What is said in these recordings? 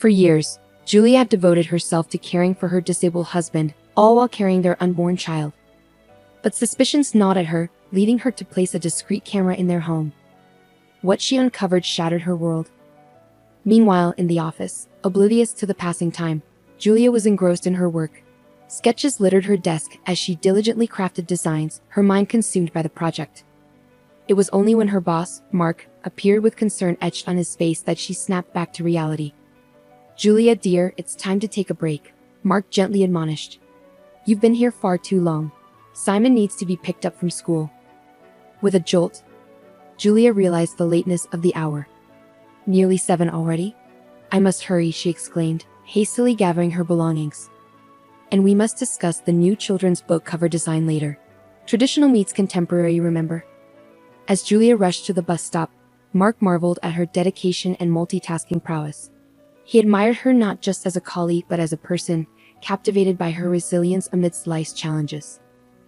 For years, Julia had devoted herself to caring for her disabled husband, all while carrying their unborn child. But suspicions gnawed at her, leading her to place a discreet camera in their home. What she uncovered shattered her world. Meanwhile, in the office, oblivious to the passing time, Julia was engrossed in her work. Sketches littered her desk as she diligently crafted designs, her mind consumed by the project. It was only when her boss, Mark, appeared with concern etched on his face that she snapped back to reality. "Julia, dear, it's time to take a break," Mark gently admonished. "You've been here far too long. Simon needs to be picked up from school." With a jolt, Julia realized the lateness of the hour. "Nearly 7 already? I must hurry," she exclaimed, hastily gathering her belongings. "And we must discuss the new children's book cover design later. Traditional meets contemporary, remember?" As Julia rushed to the bus stop, Mark marveled at her dedication and multitasking prowess. He admired her not just as a colleague but as a person, captivated by her resilience amidst life's challenges.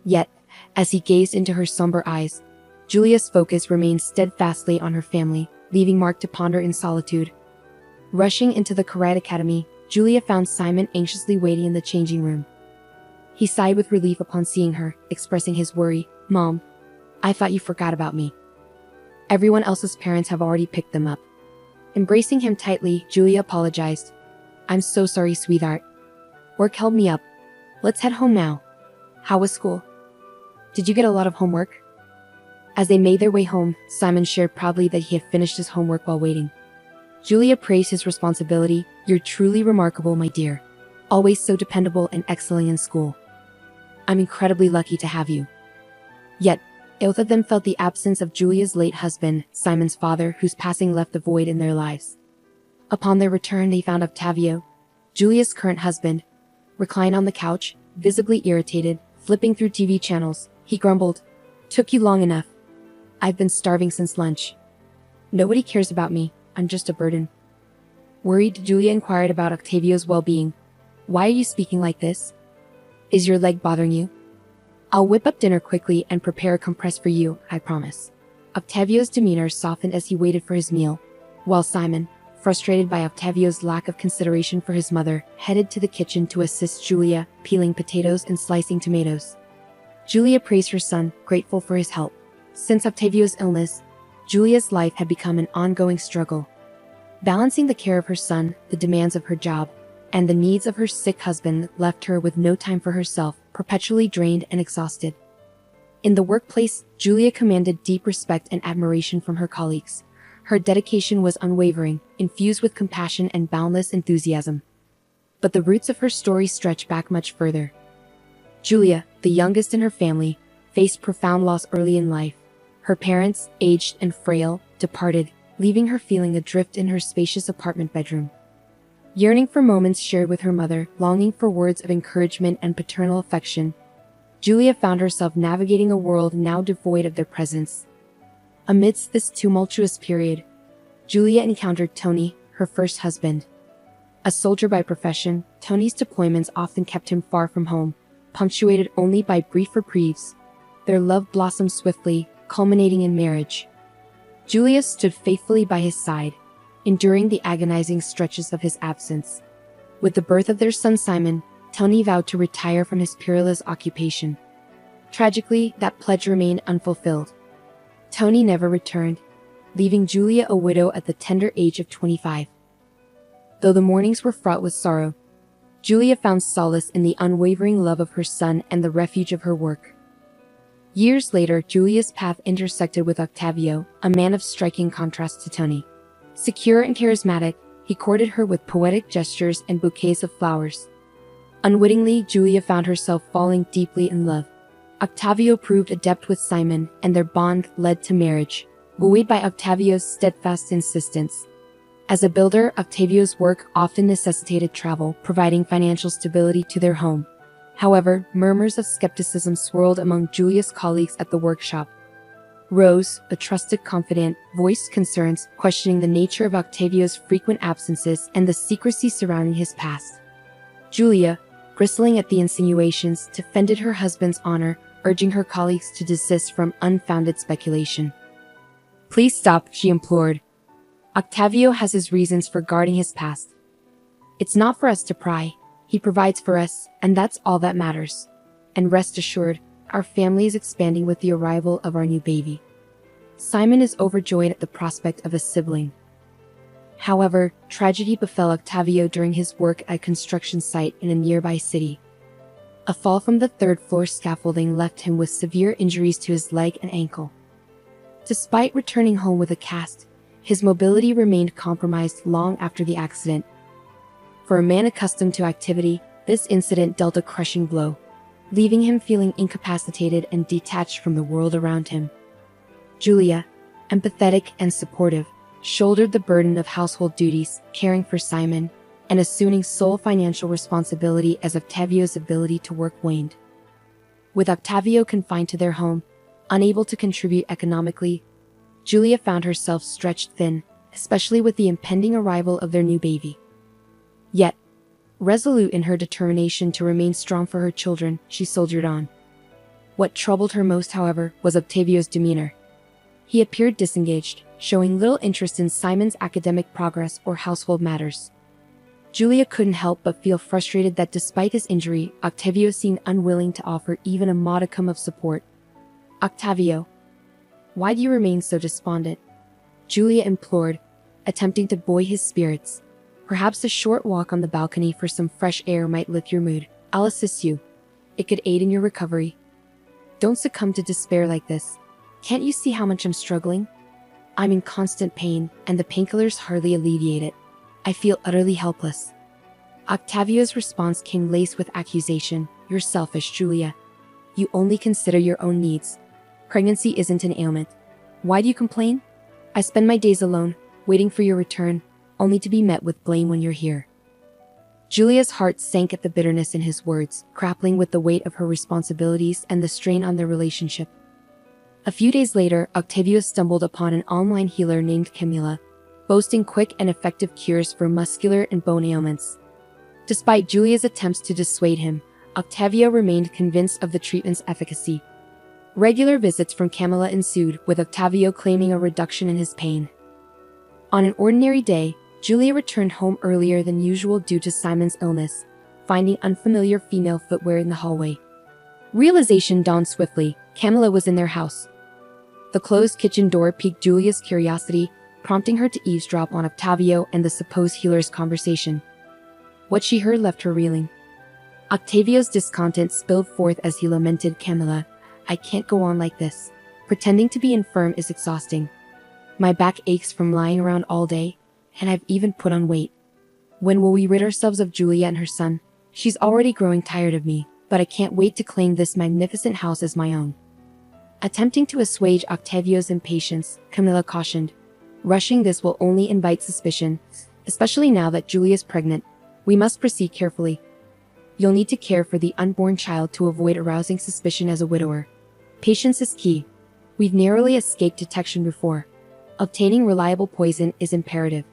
Yet, as he gazed into her somber eyes, Julia's focus remained steadfastly on her family, leaving Mark to ponder in solitude. Rushing into the Karate Academy, Julia found Simon anxiously waiting in the changing room. He sighed with relief upon seeing her, expressing his worry. "Mom, I thought you forgot about me. Everyone else's parents have already picked them up." Embracing him tightly, Julia apologized. "I'm so sorry, sweetheart. Work held me up. Let's head home now. How was school? Did you get a lot of homework?" As they made their way home, Simon shared proudly that he had finished his homework while waiting. Julia praised his responsibility. "You're truly remarkable, my dear. Always so dependable and excelling in school. I'm incredibly lucky to have you." Yet, both of them felt the absence of Julia's late husband, Simon's father, whose passing left a void in their lives. Upon their return, they found Octavio, Julia's current husband, reclined on the couch, visibly irritated, flipping through TV channels. He grumbled, "Took you long enough. I've been starving since lunch. Nobody cares about me. I'm just a burden." Worried, Julia inquired about Octavio's well-being. "Why are you speaking like this? Is your leg bothering you? I'll whip up dinner quickly and prepare a compress for you, I promise." Octavio's demeanor softened as he waited for his meal, while Simon, frustrated by Octavio's lack of consideration for his mother, headed to the kitchen to assist Julia, peeling potatoes and slicing tomatoes. Julia praised her son, grateful for his help. Since Octavio's illness, Julia's life had become an ongoing struggle. Balancing the care of her son, the demands of her job, and the needs of her sick husband left her with no time for herself, perpetually drained and exhausted. In the workplace, Julia commanded deep respect and admiration from her colleagues. Her dedication was unwavering, infused with compassion and boundless enthusiasm. But the roots of her story stretch back much further. Julia, the youngest in her family, faced profound loss early in life. Her parents, aged and frail, departed, leaving her feeling adrift in her spacious apartment bedroom. Yearning for moments shared with her mother, longing for words of encouragement and paternal affection, Julia found herself navigating a world now devoid of their presence. Amidst this tumultuous period, Julia encountered Tony, her first husband. A soldier by profession, Tony's deployments often kept him far from home, punctuated only by brief reprieves. Their love blossomed swiftly, culminating in marriage. Julia stood faithfully by his side, enduring the agonizing stretches of his absence. With the birth of their son Simon, Tony vowed to retire from his perilous occupation. Tragically, that pledge remained unfulfilled. Tony never returned, leaving Julia a widow at the tender age of 25. Though the mornings were fraught with sorrow, Julia found solace in the unwavering love of her son and the refuge of her work. Years later, Julia's path intersected with Octavio, a man of striking contrast to Tony. Secure and charismatic, he courted her with poetic gestures and bouquets of flowers. Unwittingly, Julia found herself falling deeply in love. Octavio proved adept with Simon, and their bond led to marriage, buoyed by Octavio's steadfast insistence. As a builder, Octavio's work often necessitated travel, providing financial stability to their home. However, murmurs of skepticism swirled among Julia's colleagues at the workshop. Rose, a trusted confidant, voiced concerns, questioning the nature of Octavio's frequent absences and the secrecy surrounding his past. Julia, bristling at the insinuations, defended her husband's honor, urging her colleagues to desist from unfounded speculation. "Please stop," she implored. "Octavio has his reasons for guarding his past. It's not for us to pry. He provides for us, and that's all that matters. And rest assured, our family is expanding with the arrival of our new baby. Simon is overjoyed at the prospect of a sibling. However, tragedy befell Octavio during his work at a construction site in a nearby city. A fall from the third-floor scaffolding left him with severe injuries to his leg and ankle. Despite returning home with a cast, his mobility remained compromised long after the accident. For a man accustomed to activity, this incident dealt a crushing blow, leaving him feeling incapacitated and detached from the world around him. Julia, empathetic and supportive, shouldered the burden of household duties, caring for Simon, and assuming sole financial responsibility as Octavio's ability to work waned. With Octavio confined to their home, unable to contribute economically, Julia found herself stretched thin, especially with the impending arrival of their new baby. Yet, resolute in her determination to remain strong for her children, she soldiered on. What troubled her most, however, was Octavio's demeanor. He appeared disengaged, showing little interest in Simon's academic progress or household matters. Julia couldn't help but feel frustrated that despite his injury, Octavio seemed unwilling to offer even a modicum of support. "Octavio, why do you remain so despondent?" Julia implored, attempting to buoy his spirits. "Perhaps a short walk on the balcony for some fresh air might lift your mood. I'll assist you. It could aid in your recovery. Don't succumb to despair like this. Can't you see how much I'm struggling? I'm in constant pain, and the painkillers hardly alleviate it. I feel utterly helpless." Octavio's response came laced with accusation. "You're selfish, Julia. You only consider your own needs. Pregnancy isn't an ailment. Why do you complain? I spend my days alone, waiting for your return, only to be met with blame when you're here." Julia's heart sank at the bitterness in his words, grappling with the weight of her responsibilities and the strain on their relationship. A few days later, Octavio stumbled upon an online healer named Camila, boasting quick and effective cures for muscular and bone ailments. Despite Julia's attempts to dissuade him, Octavio remained convinced of the treatment's efficacy. Regular visits from Camila ensued, with Octavio claiming a reduction in his pain. On an ordinary day, Julia returned home earlier than usual due to Simon's illness, finding unfamiliar female footwear in the hallway. Realization dawned swiftly: Camila was in their house. The closed kitchen door piqued Julia's curiosity, prompting her to eavesdrop on Octavio and the supposed healer's conversation. What she heard left her reeling. Octavio's discontent spilled forth as he lamented, "Camila, I can't go on like this. Pretending to be infirm is exhausting. My back aches from lying around all day, and I've even put on weight. When will we rid ourselves of Julia and her son? She's already growing tired of me, but I can't wait to claim this magnificent house as my own." Attempting to assuage Octavio's impatience, Camila cautioned, "Rushing this will only invite suspicion, especially now that Julia's pregnant. We must proceed carefully. You'll need to care for the unborn child to avoid arousing suspicion as a widower. Patience is key. We've narrowly escaped detection before. Obtaining reliable poison is imperative.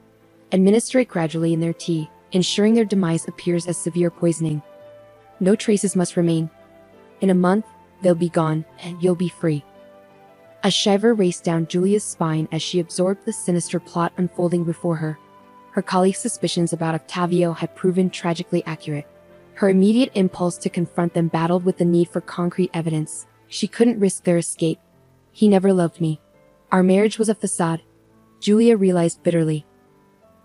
Administer it gradually in their tea, ensuring their demise appears as severe poisoning. No traces must remain. In a month, they'll be gone, and you'll be free." A shiver raced down Julia's spine as she absorbed the sinister plot unfolding before her. Her colleagues' suspicions about Octavio had proven tragically accurate. Her immediate impulse to confront them battled with the need for concrete evidence. She couldn't risk their escape. "He never loved me. Our marriage was a facade," Julia realized bitterly.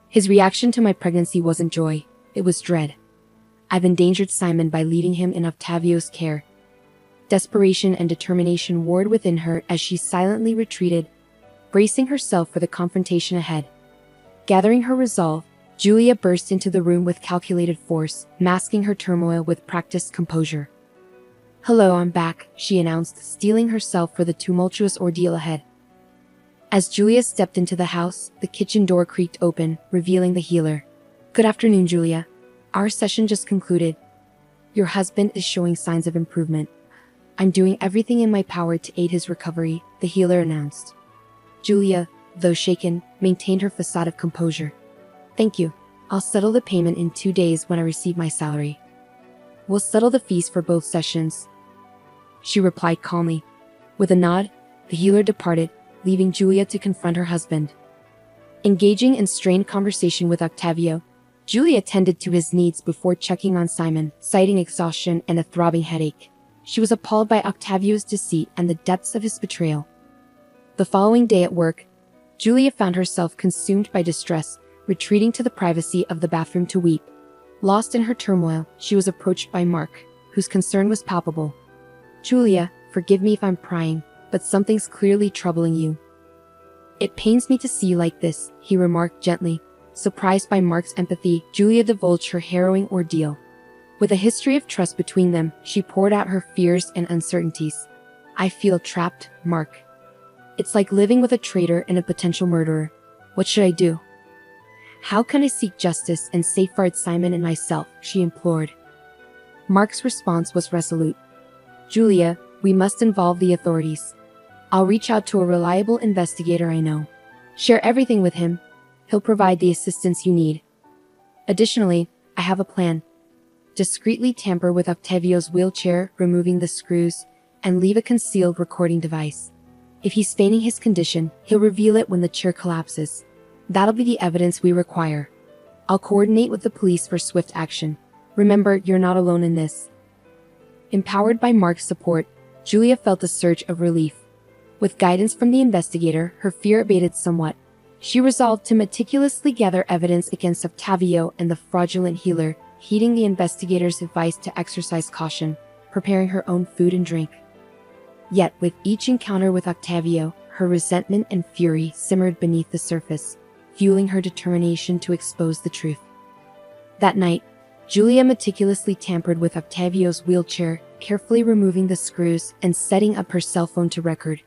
"His reaction to my pregnancy wasn't joy, it was dread. I've endangered Simon by leaving him in Octavio's care." Desperation and determination warred within her as she silently retreated, bracing herself for the confrontation ahead. Gathering her resolve, Julia burst into the room with calculated force, masking her turmoil with practiced composure. "Hello, I'm back," she announced, steeling herself for the tumultuous ordeal ahead. As Julia stepped into the house, the kitchen door creaked open, revealing the healer. "Good afternoon, Julia. Our session just concluded. Your husband is showing signs of improvement. I'm doing everything in my power to aid his recovery," the healer announced. Julia, though shaken, maintained her facade of composure. "Thank you. I'll settle the payment in 2 days when I receive my salary. We'll settle the fees for both sessions," she replied calmly. With a nod, the healer departed, leaving Julia to confront her husband. Engaging in strained conversation with Octavio, Julia tended to his needs before checking on Simon, citing exhaustion and a throbbing headache. She was appalled by Octavio's deceit and the depths of his betrayal. The following day at work, Julia found herself consumed by distress, retreating to the privacy of the bathroom to weep. Lost in her turmoil, she was approached by Mark, whose concern was palpable. "Julia, forgive me if I'm prying, but something's clearly troubling you." "It pains me to see you like this," he remarked gently. Surprised by Mark's empathy, Julia divulged her harrowing ordeal. With a history of trust between them, she poured out her fears and uncertainties. "I feel trapped, Mark. It's like living with a traitor and a potential murderer. What should I do? How can I seek justice and safeguard Simon and myself?" she implored. Mark's response was resolute. "Julia, we must involve the authorities. I'll reach out to a reliable investigator I know. Share everything with him. He'll provide the assistance you need. Additionally, I have a plan. Discreetly tamper with Octavio's wheelchair, removing the screws, and leave a concealed recording device. If he's feigning his condition, he'll reveal it when the chair collapses. That'll be the evidence we require. I'll coordinate with the police for swift action. Remember, you're not alone in this." Empowered by Mark's support, Julia felt a surge of relief. With guidance from the investigator, her fear abated somewhat. She resolved to meticulously gather evidence against Octavio and the fraudulent healer, heeding the investigator's advice to exercise caution, preparing her own food and drink. Yet, with each encounter with Octavio, her resentment and fury simmered beneath the surface, fueling her determination to expose the truth. That night, Julia meticulously tampered with Octavio's wheelchair, carefully removing the screws and setting up her cell phone to record.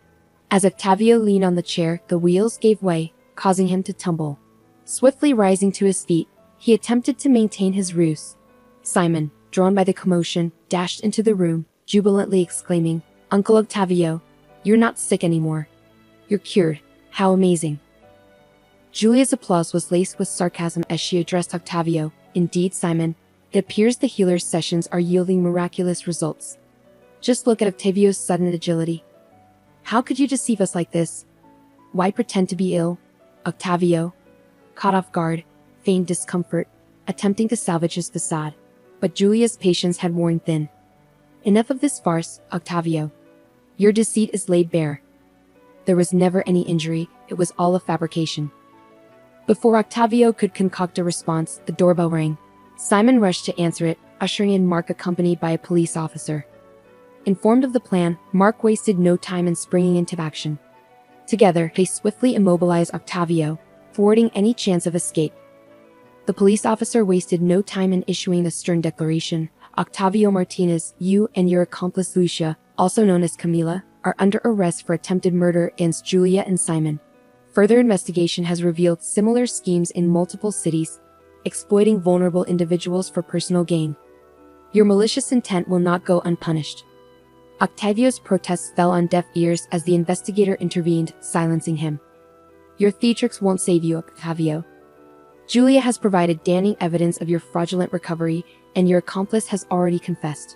As Octavio leaned on the chair, the wheels gave way, causing him to tumble. Swiftly rising to his feet, he attempted to maintain his ruse. Simon, drawn by the commotion, dashed into the room, jubilantly exclaiming, "Uncle Octavio, you're not sick anymore. You're cured. How amazing." Julia's applause was laced with sarcasm as she addressed Octavio. "Indeed, Simon, it appears the healer's sessions are yielding miraculous results. Just look at Octavio's sudden agility. How could you deceive us like this? Why pretend to be ill?" Octavio, caught off guard, feigned discomfort, attempting to salvage his facade. But Julia's patience had worn thin. "Enough of this farce, Octavio. Your deceit is laid bare. There was never any injury, it was all a fabrication." Before Octavio could concoct a response, the doorbell rang. Simon rushed to answer it, ushering in Mark accompanied by a police officer. Informed of the plan, Mark wasted no time in springing into action. Together, they swiftly immobilized Octavio, thwarting any chance of escape. The police officer wasted no time in issuing a stern declaration. "Octavio Martinez, you and your accomplice Lucia, also known as Camila, are under arrest for attempted murder against Julia and Simon. Further investigation has revealed similar schemes in multiple cities, exploiting vulnerable individuals for personal gain. Your malicious intent will not go unpunished." Octavio's protests fell on deaf ears as the investigator intervened, silencing him. "Your theatrics won't save you, Octavio. Julia has provided damning evidence of your fraudulent recovery, and your accomplice has already confessed.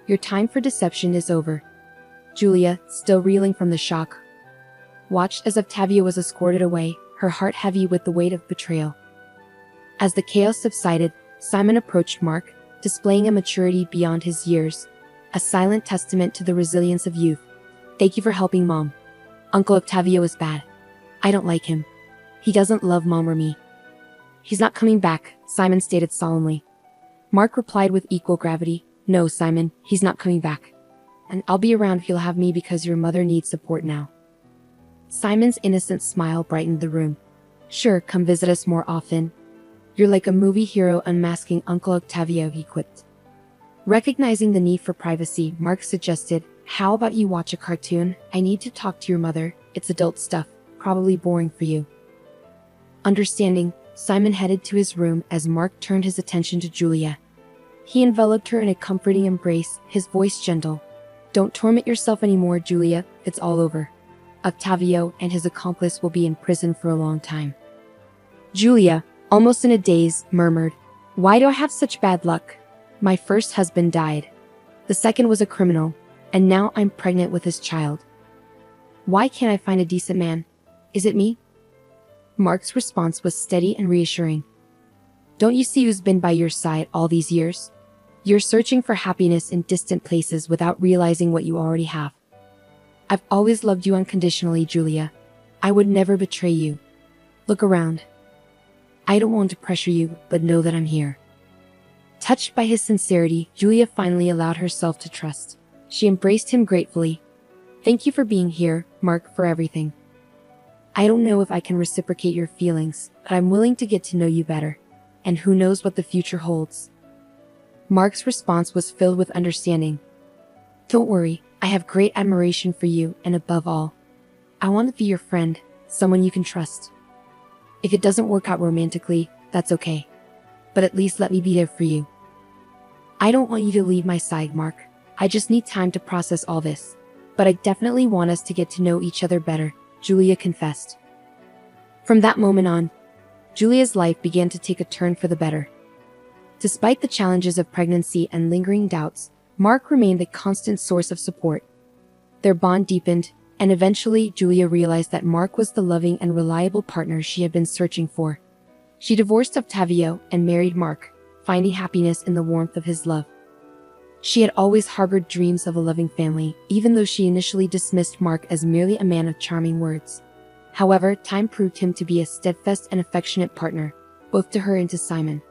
Your time for deception is over." Julia, still reeling from the shock, watched as Octavio was escorted away, her heart heavy with the weight of betrayal. As the chaos subsided, Simon approached Mark, displaying a maturity beyond his years, a silent testament to the resilience of youth. "Thank you for helping Mom. Uncle Octavio is bad. I don't like him. He doesn't love Mom or me." "He's not coming back," Simon stated solemnly. Mark replied with equal gravity, "No, Simon, he's not coming back. And I'll be around if you'll have me because your mother needs support now." Simon's innocent smile brightened the room. "Sure, come visit us more often. You're like a movie hero unmasking Uncle Octavio," he quipped. Recognizing the need for privacy, Mark suggested, "How about you watch a cartoon? I need to talk to your mother. It's adult stuff, probably boring for you." Understanding, Simon headed to his room as Mark turned his attention to Julia. He enveloped her in a comforting embrace, his voice gentle. "Don't torment yourself anymore, Julia. It's all over. Octavio and his accomplice will be in prison for a long time." Julia, almost in a daze, murmured, "Why do I have such bad luck? My first husband died. The second was a criminal, and now I'm pregnant with his child. Why can't I find a decent man? Is it me?" Mark's response was steady and reassuring. Don't you see who's been by your side all these years? You're searching for happiness in distant places without realizing what you already have. I've always loved you unconditionally, Julia. I would never betray you. Look around. I don't want to pressure you, but know that I'm here." Touched by his sincerity, Julia finally allowed herself to trust. She embraced him gratefully. "Thank you for being here, Mark, for everything. I don't know if I can reciprocate your feelings, but I'm willing to get to know you better. And who knows what the future holds." Mark's response was filled with understanding. "Don't worry, I have great admiration for you, and above all, I want to be your friend, someone you can trust. If it doesn't work out romantically, that's okay. But at least let me be there for you. I don't want you to leave my side, Mark. I just need time to process all this. But I definitely want us to get to know each other better," Julia confessed. From that moment on, Julia's life began to take a turn for the better. Despite the challenges of pregnancy and lingering doubts, Mark remained a constant source of support. Their bond deepened, and eventually Julia realized that Mark was the loving and reliable partner she had been searching for. She divorced Octavio and married Mark, finding happiness in the warmth of his love. She had always harbored dreams of a loving family, even though she initially dismissed Mark as merely a man of charming words. However, time proved him to be a steadfast and affectionate partner, both to her and to Simon.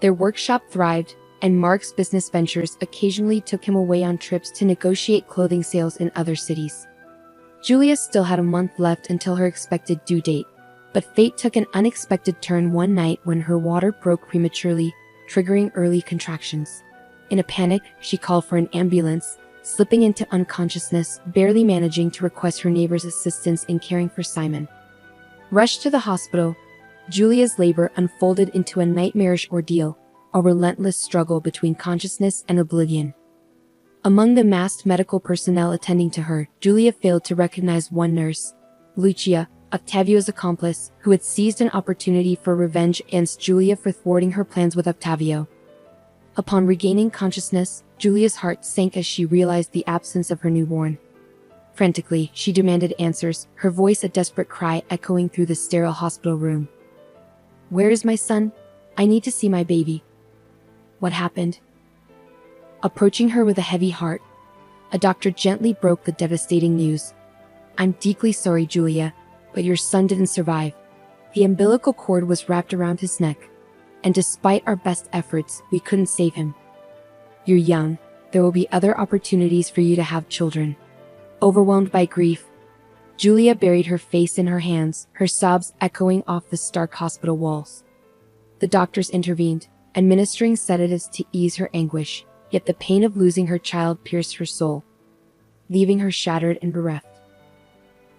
Their workshop thrived, and Mark's business ventures occasionally took him away on trips to negotiate clothing sales in other cities. Julia still had a month left until her expected due date, but fate took an unexpected turn one night when her water broke prematurely, triggering early contractions. In a panic, she called for an ambulance, slipping into unconsciousness, barely managing to request her neighbor's assistance in caring for Simon. Rushed to the hospital, Julia's labor unfolded into a nightmarish ordeal, a relentless struggle between consciousness and oblivion. Among the massed medical personnel attending to her, Julia failed to recognize one nurse, Lucia, Octavio's accomplice, who had seized an opportunity for revenge against Julia for thwarting her plans with Octavio. Upon regaining consciousness, Julia's heart sank as she realized the absence of her newborn. Frantically, she demanded answers, her voice a desperate cry echoing through the sterile hospital room. "Where is my son? I need to see my baby. What happened?" Approaching her with a heavy heart, a doctor gently broke the devastating news. "I'm deeply sorry, Julia, but your son didn't survive. The umbilical cord was wrapped around his neck, and despite our best efforts, we couldn't save him. You're young, there will be other opportunities for you to have children." Overwhelmed by grief, Julia buried her face in her hands, her sobs echoing off the stark hospital walls. The doctors intervened, administering sedatives to ease her anguish, yet the pain of losing her child pierced her soul, leaving her shattered and bereft.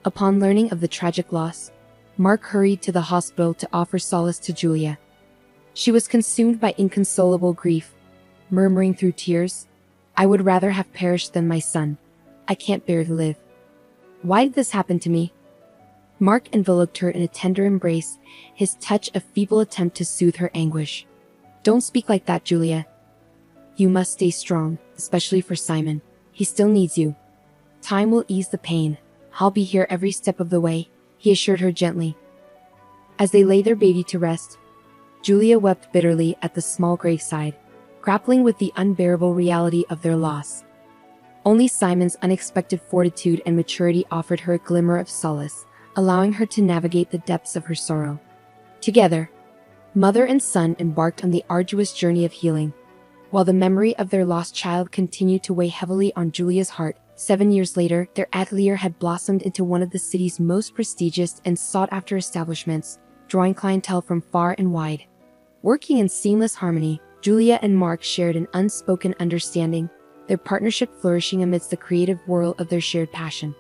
Upon learning of the tragic loss, Mark hurried to the hospital to offer solace to Julia. She was consumed by inconsolable grief, murmuring through tears, "I would rather have perished than my son. I can't bear to live. Why did this happen to me?" Mark enveloped her in a tender embrace, his touch a feeble attempt to soothe her anguish. "Don't speak like that, Julia. You must stay strong, especially for Simon. He still needs you. Time will ease the pain. I'll be here every step of the way," he assured her gently. As they laid their baby to rest, Julia wept bitterly at the small graveside, grappling with the unbearable reality of their loss. Only Simon's unexpected fortitude and maturity offered her a glimmer of solace, allowing her to navigate the depths of her sorrow. Together, mother and son embarked on the arduous journey of healing. While the memory of their lost child continued to weigh heavily on Julia's heart, 7 years later, their atelier had blossomed into one of the city's most prestigious and sought-after establishments, drawing clientele from far and wide. Working in seamless harmony, Julia and Mark shared an unspoken understanding, their partnership flourishing amidst the creative whirl of their shared passion.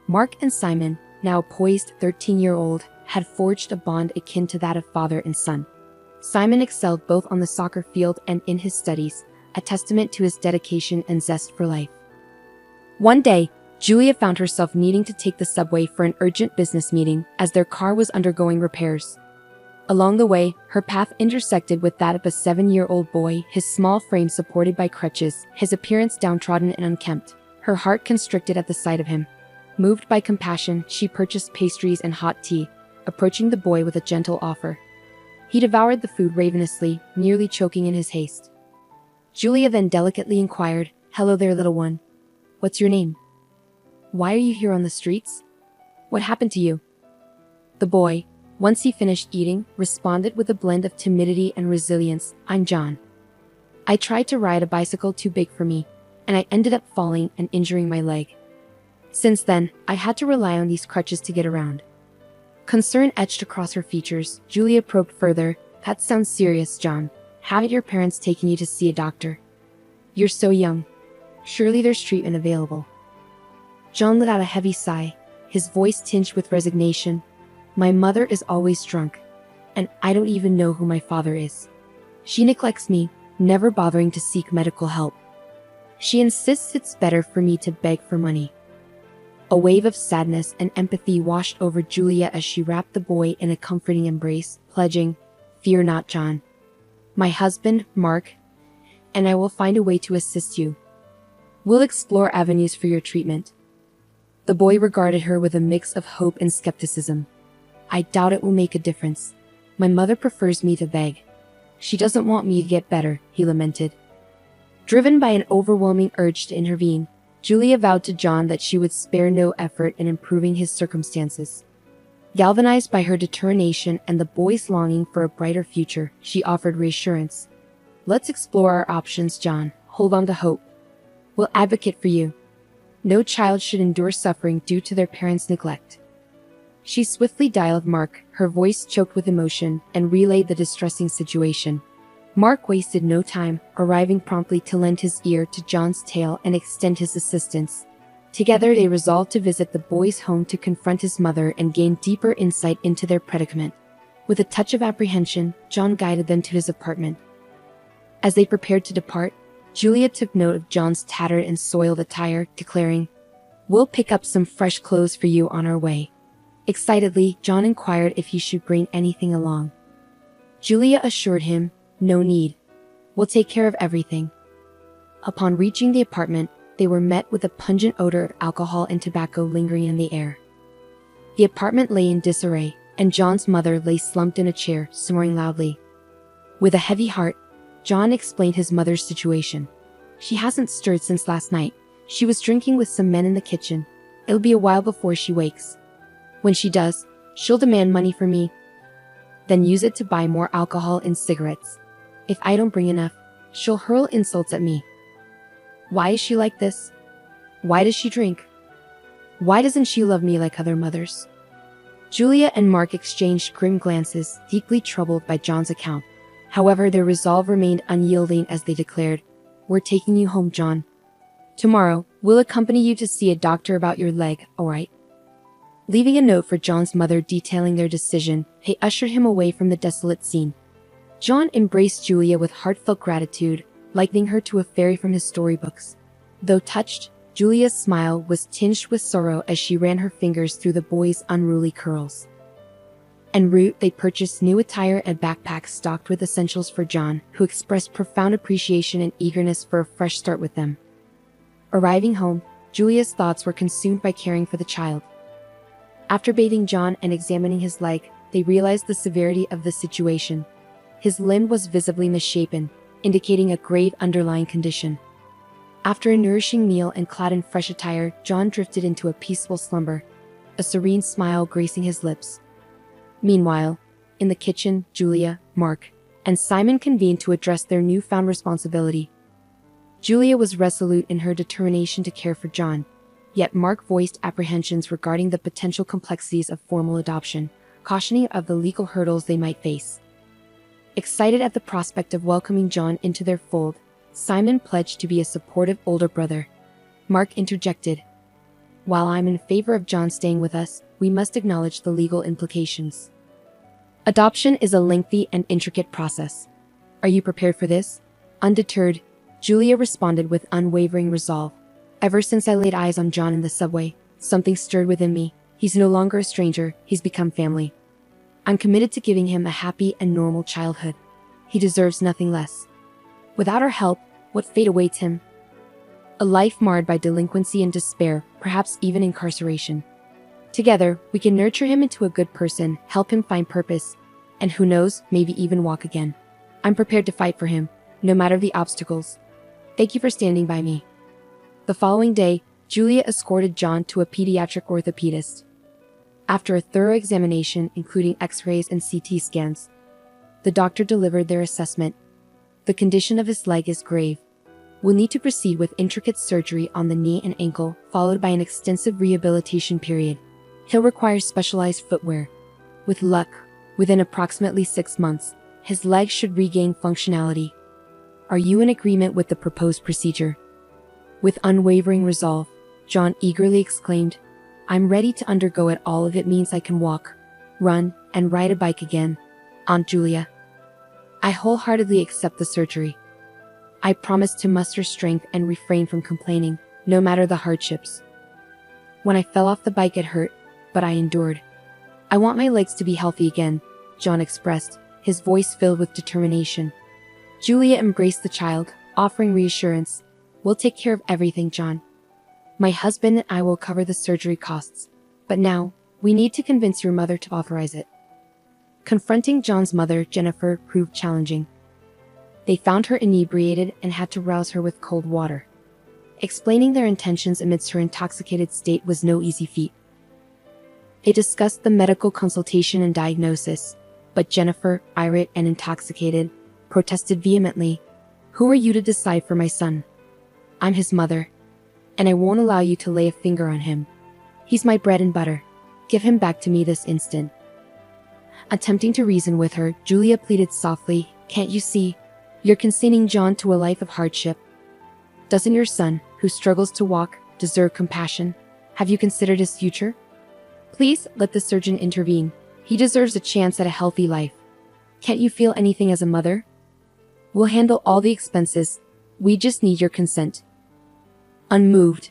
Mark and Simon, now poised 13-year-old, had forged a bond akin to that of father and son. Simon excelled both on the soccer field and in his studies, a testament to his dedication and zest for life. One day, Julia found herself needing to take the subway for an urgent business meeting as their car was undergoing repairs. Along the way, her path intersected with that of a 7-year-old boy, his small frame supported by crutches, his appearance downtrodden and unkempt. Her heart constricted at the sight of him. Moved by compassion, she purchased pastries and hot tea, approaching the boy with a gentle offer. He devoured the food ravenously, nearly choking in his haste. Julia then delicately inquired, "Hello there, little one. What's your name? Why are you here on the streets? What happened to you?" The boy, once he finished eating, responded with a blend of timidity and resilience, "I'm John. I tried to ride a bicycle too big for me, and I ended up falling and injuring my leg. Since then, I had to rely on these crutches to get around." Concern etched across her features. Julia probed further, "That sounds serious, John. Haven't your parents taken you to see a doctor? You're so young. Surely there's treatment available." John let out a heavy sigh, his voice tinged with resignation. "My mother is always drunk, and I don't even know who my father is. She neglects me, never bothering to seek medical help. She insists it's better for me to beg for money." A wave of sadness and empathy washed over Julia as she wrapped the boy in a comforting embrace, pledging, "Fear not, John. My husband, Mark, and I will find a way to assist you. We'll explore avenues for your treatment." The boy regarded her with a mix of hope and skepticism. "I doubt it will make a difference. My mother prefers me to beg. She doesn't want me to get better," he lamented. Driven by an overwhelming urge to intervene, Julia vowed to John that she would spare no effort in improving his circumstances. Galvanized by her determination and the boy's longing for a brighter future, she offered reassurance. "Let's explore our options, John. Hold on to hope. We'll advocate for you. No child should endure suffering due to their parents' neglect." She swiftly dialed Mark, her voice choked with emotion, and relayed the distressing situation. Mark wasted no time, arriving promptly to lend his ear to John's tale and extend his assistance. Together they resolved to visit the boy's home to confront his mother and gain deeper insight into their predicament. With a touch of apprehension, John guided them to his apartment. As they prepared to depart, Julia took note of John's tattered and soiled attire, declaring, "We'll pick up some fresh clothes for you on our way." Excitedly, John inquired if he should bring anything along. Julia assured him, "No need. We'll take care of everything." Upon reaching the apartment, they were met with a pungent odor of alcohol and tobacco lingering in the air. The apartment lay in disarray, and John's mother lay slumped in a chair, snoring loudly. With a heavy heart, John explained his mother's situation. "She hasn't stirred since last night. She was drinking with some men in the kitchen. It'll be a while before she wakes. When she does, she'll demand money from me, then use it to buy more alcohol and cigarettes. If I don't bring enough, she'll hurl insults at me. Why is she like this? Why does she drink? Why doesn't she love me like other mothers?" Julia and Mark exchanged grim glances, deeply troubled by John's account. However, their resolve remained unyielding as they declared, "We're taking you home, John. Tomorrow, we'll accompany you to see a doctor about your leg, all right?" Leaving a note for John's mother detailing their decision, they ushered him away from the desolate scene. John embraced Julia with heartfelt gratitude, likening her to a fairy from his storybooks. Though touched, Julia's smile was tinged with sorrow as she ran her fingers through the boy's unruly curls. En route, they purchased new attire and backpacks stocked with essentials for John, who expressed profound appreciation and eagerness for a fresh start with them. Arriving home, Julia's thoughts were consumed by caring for the child. After bathing John and examining his leg, they realized the severity of the situation. His limb was visibly misshapen, indicating a grave underlying condition. After a nourishing meal and clad in fresh attire, John drifted into a peaceful slumber, a serene smile gracing his lips. Meanwhile, in the kitchen, Julia, Mark, and Simon convened to address their newfound responsibility. Julia was resolute in her determination to care for John, yet Mark voiced apprehensions regarding the potential complexities of formal adoption, cautioning of the legal hurdles they might face. Excited at the prospect of welcoming John into their fold, Simon pledged to be a supportive older brother. Mark interjected, "While I'm in favor of John staying with us, we must acknowledge the legal implications. Adoption is a lengthy and intricate process. Are you prepared for this?" Undeterred, Julia responded with unwavering resolve. "Ever since I laid eyes on John in the subway, something stirred within me. He's no longer a stranger, he's become family. I'm committed to giving him a happy and normal childhood. He deserves nothing less. Without our help, what fate awaits him? A life marred by delinquency and despair, perhaps even incarceration. Together, we can nurture him into a good person, help him find purpose, and who knows, maybe even walk again. I'm prepared to fight for him, no matter the obstacles. Thank you for standing by me. The following day, Julia escorted John to a pediatric orthopedist. After a thorough examination, including x-rays and CT scans, the doctor delivered their assessment. The condition of his leg is grave. We'll need to proceed with intricate surgery on the knee and ankle, followed by an extensive rehabilitation period. He'll require specialized footwear. With luck, within approximately 6 months, his leg should regain functionality. Are you in agreement with the proposed procedure? With unwavering resolve, John eagerly exclaimed, I'm ready to undergo it all if it means I can walk, run, and ride a bike again, Aunt Julia. I wholeheartedly accept the surgery. I promise to muster strength and refrain from complaining, no matter the hardships. When I fell off the bike it hurt, but I endured. I want my legs to be healthy again, John expressed, his voice filled with determination. Julia embraced the child, offering reassurance. We'll take care of everything, John. My husband and I will cover the surgery costs. But now, we need to convince your mother to authorize it. Confronting John's mother, Jennifer, proved challenging. They found her inebriated and had to rouse her with cold water. Explaining their intentions amidst her intoxicated state was no easy feat. They discussed the medical consultation and diagnosis, but Jennifer, irate and intoxicated, protested vehemently. Who are you to decide for my son? I'm his mother, and I won't allow you to lay a finger on him. He's my bread and butter. Give him back to me this instant. Attempting to reason with her, Julia pleaded softly, Can't you see? You're consigning John to a life of hardship. Doesn't your son, who struggles to walk, deserve compassion? Have you considered his future? Please let the surgeon intervene. He deserves a chance at a healthy life. Can't you feel anything as a mother? We'll handle all the expenses. We just need your consent. Unmoved,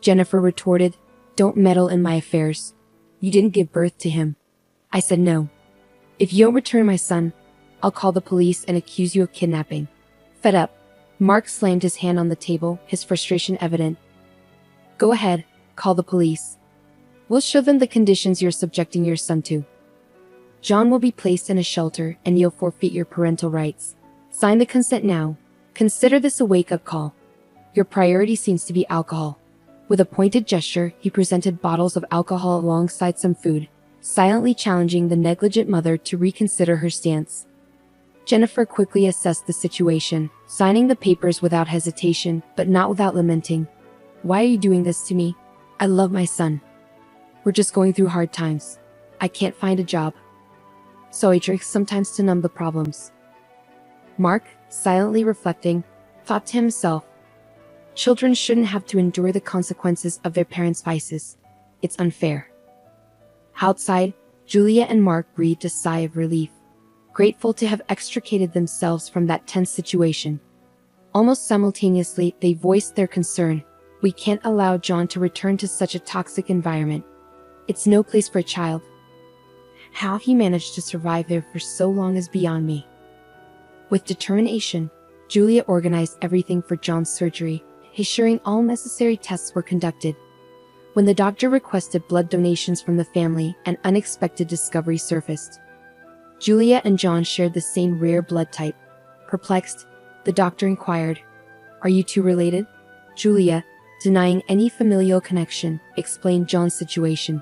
Jennifer retorted, Don't meddle in my affairs. You didn't give birth to him. I said no. If you don't return my son, I'll call the police and accuse you of kidnapping. Fed up, Mark slammed his hand on the table, his frustration evident. Go ahead, call the police. We'll show them the conditions you're subjecting your son to. John will be placed in a shelter and you'll forfeit your parental rights. Sign the consent now. Consider this a wake-up call. Your priority seems to be alcohol. With a pointed gesture, he presented bottles of alcohol alongside some food, silently challenging the negligent mother to reconsider her stance. Jennifer quickly assessed the situation, signing the papers without hesitation, but not without lamenting. Why are you doing this to me? I love my son. We're just going through hard times. I can't find a job. So I drink sometimes to numb the problems. Mark, silently reflecting, thought to himself, children shouldn't have to endure the consequences of their parents' vices. It's unfair. Outside, Julia and Mark breathed a sigh of relief, grateful to have extricated themselves from that tense situation. Almost simultaneously, they voiced their concern. We can't allow John to return to such a toxic environment. It's no place for a child. How he managed to survive there for so long is beyond me. With determination, Julia organized everything for John's surgery, ensuring all necessary tests were conducted. When the doctor requested blood donations from the family, an unexpected discovery surfaced. Julia and John shared the same rare blood type. Perplexed, the doctor inquired, Are you two related? Julia, denying any familial connection, explained John's situation.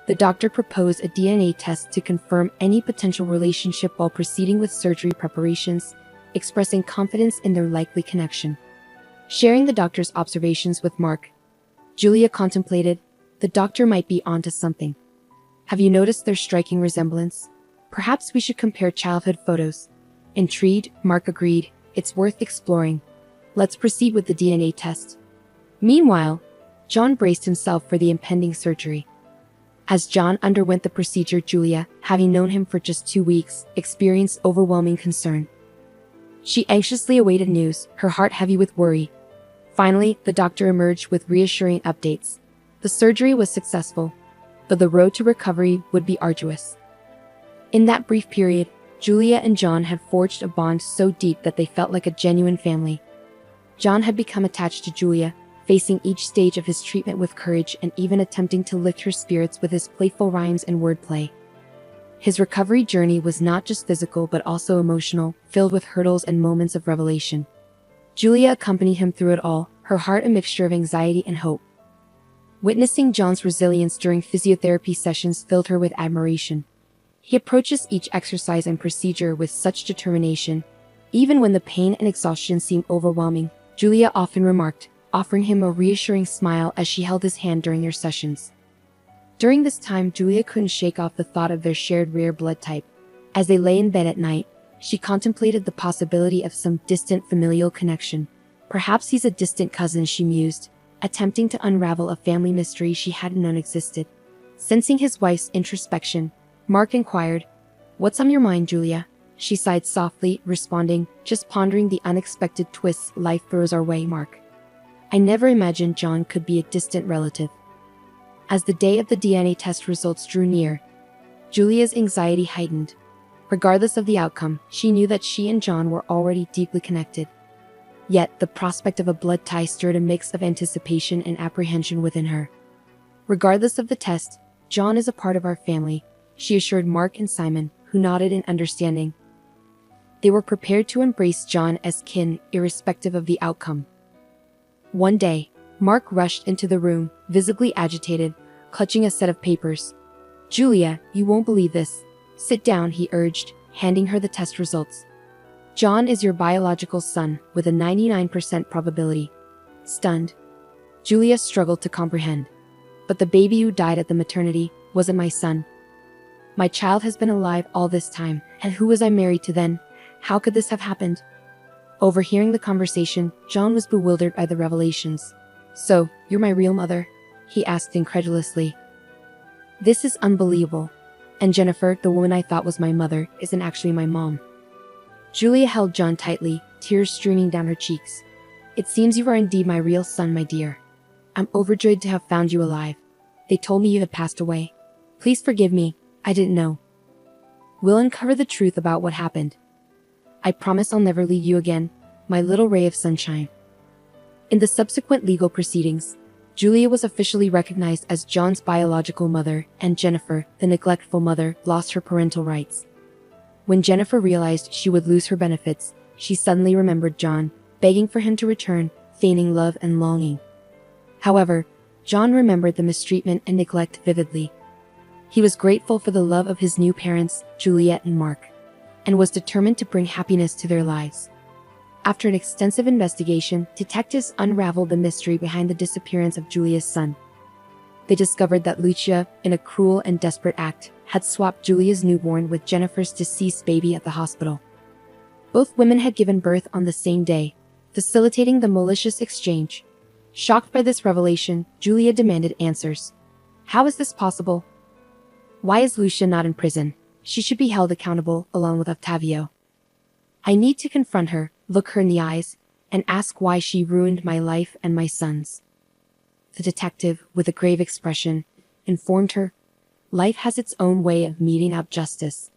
The doctor proposed a DNA test to confirm any potential relationship while proceeding with surgery preparations, expressing confidence in their likely connection. Sharing the doctor's observations with Mark, Julia contemplated, the doctor might be onto something. Have you noticed their striking resemblance? Perhaps we should compare childhood photos. Intrigued, Mark agreed, it's worth exploring. Let's proceed with the DNA test. Meanwhile, John braced himself for the impending surgery. As John underwent the procedure, Julia, having known him for just 2 weeks, experienced overwhelming concern. She anxiously awaited news, her heart heavy with worry. Finally, the doctor emerged with reassuring updates. The surgery was successful, but the road to recovery would be arduous. In that brief period, Julia and John had forged a bond so deep that they felt like a genuine family. John had become attached to Julia, facing each stage of his treatment with courage and even attempting to lift her spirits with his playful rhymes and wordplay. His recovery journey was not just physical but also emotional, filled with hurdles and moments of revelation. Julia accompanied him through it all, her heart a mixture of anxiety and hope. Witnessing John's resilience during physiotherapy sessions filled her with admiration. He approaches each exercise and procedure with such determination. Even when the pain and exhaustion seemed overwhelming, Julia often remarked, offering him a reassuring smile as she held his hand during their sessions. During this time, Julia couldn't shake off the thought of their shared rare blood type. As they lay in bed at night, she contemplated the possibility of some distant familial connection. Perhaps he's a distant cousin, she mused, attempting to unravel a family mystery she hadn't known existed. Sensing his wife's introspection, Mark inquired, "What's on your mind, Julia?" She sighed softly, responding, "Just pondering the unexpected twists life throws our way, Mark. I never imagined John could be a distant relative." As the day of the DNA test results drew near, Julia's anxiety heightened. Regardless of the outcome, she knew that she and John were already deeply connected. Yet, the prospect of a blood tie stirred a mix of anticipation and apprehension within her. "Regardless of the test, John is a part of our family," she assured Mark and Simon, who nodded in understanding. They were prepared to embrace John as kin, irrespective of the outcome. One day, Mark rushed into the room, visibly agitated, clutching a set of papers. "Julia, you won't believe this. Sit down," he urged, handing her the test results. "John is your biological son, with a 99% probability." Stunned, Julia struggled to comprehend. "But the baby who died at the maternity wasn't my son. My child has been alive all this time, and who was I married to then? How could this have happened?" Overhearing the conversation, John was bewildered by the revelations. "So, you're my real mother?" he asked incredulously. "This is unbelievable. And Jennifer, the woman I thought was my mother, isn't actually my mom." Julia held John tightly, tears streaming down her cheeks. "It seems you are indeed my real son, my dear. I'm overjoyed to have found you alive. They told me you had passed away. Please forgive me, I didn't know. We'll uncover the truth about what happened. I promise I'll never leave you again, my little ray of sunshine." In the subsequent legal proceedings, Julia was officially recognized as John's biological mother, and Jennifer, the neglectful mother, lost her parental rights. When Jennifer realized she would lose her benefits, she suddenly remembered John, begging for him to return, feigning love and longing. However, John remembered the mistreatment and neglect vividly. He was grateful for the love of his new parents, Juliet and Mark, and was determined to bring happiness to their lives. After an extensive investigation, detectives unraveled the mystery behind the disappearance of Julia's son. They discovered that Lucia, in a cruel and desperate act, had swapped Julia's newborn with Jennifer's deceased baby at the hospital. Both women had given birth on the same day, facilitating the malicious exchange. Shocked by this revelation, Julia demanded answers. How is this possible? Why is Lucia not in prison? She should be held accountable, along with Octavio. I need to confront her, look her in the eyes, and ask why she ruined my life and my son's. The detective, with a grave expression, informed her, life has its own way of meting out justice.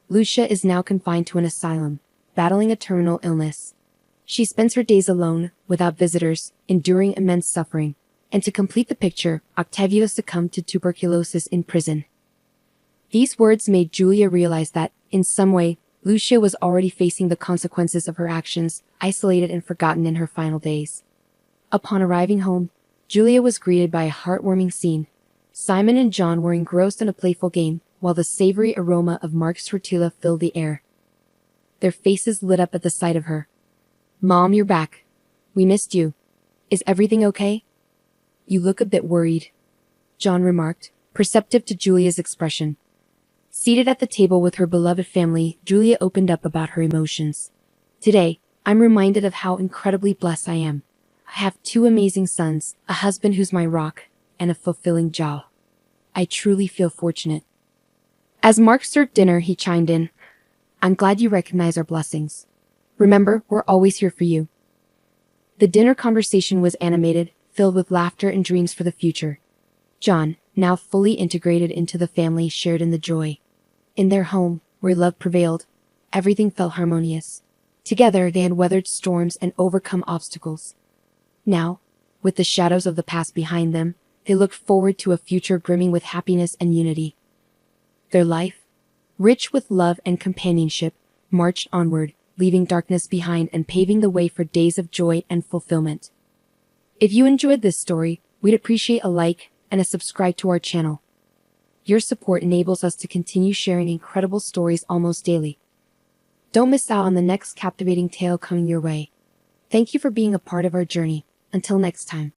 Lucia is now confined to an asylum, battling a terminal illness. She spends her days alone, without visitors, enduring immense suffering. And to complete the picture, Octavio succumbed to tuberculosis in prison. These words made Julia realize that, in some way, Lucia was already facing the consequences of her actions, isolated and forgotten in her final days. Upon arriving home, Julia was greeted by a heartwarming scene. Simon and John were engrossed in a playful game, while the savory aroma of Mark's tortilla filled the air. Their faces lit up at the sight of her. "Mom, you're back. We missed you. Is everything okay?" "You look a bit worried," John remarked, perceptive to Julia's expression. Seated at the table with her beloved family, Julia opened up about her emotions. "Today, I'm reminded of how incredibly blessed I am. I have 2 amazing sons, a husband who's my rock, and a fulfilling job. I truly feel fortunate." As Mark served dinner, he chimed in, "I'm glad you recognize our blessings. Remember, we're always here for you." The dinner conversation was animated, filled with laughter and dreams for the future. John, now fully integrated into the family, shared in the joy. In their home, where love prevailed, everything felt harmonious. Together, they had weathered storms and overcome obstacles. Now, with the shadows of the past behind them, they looked forward to a future brimming with happiness and unity. Their life, rich with love and companionship, marched onward, leaving darkness behind and paving the way for days of joy and fulfillment. If you enjoyed this story, we'd appreciate a like and a subscribe to our channel. Your support enables us to continue sharing incredible stories almost daily. Don't miss out on the next captivating tale coming your way. Thank you for being a part of our journey. Until next time.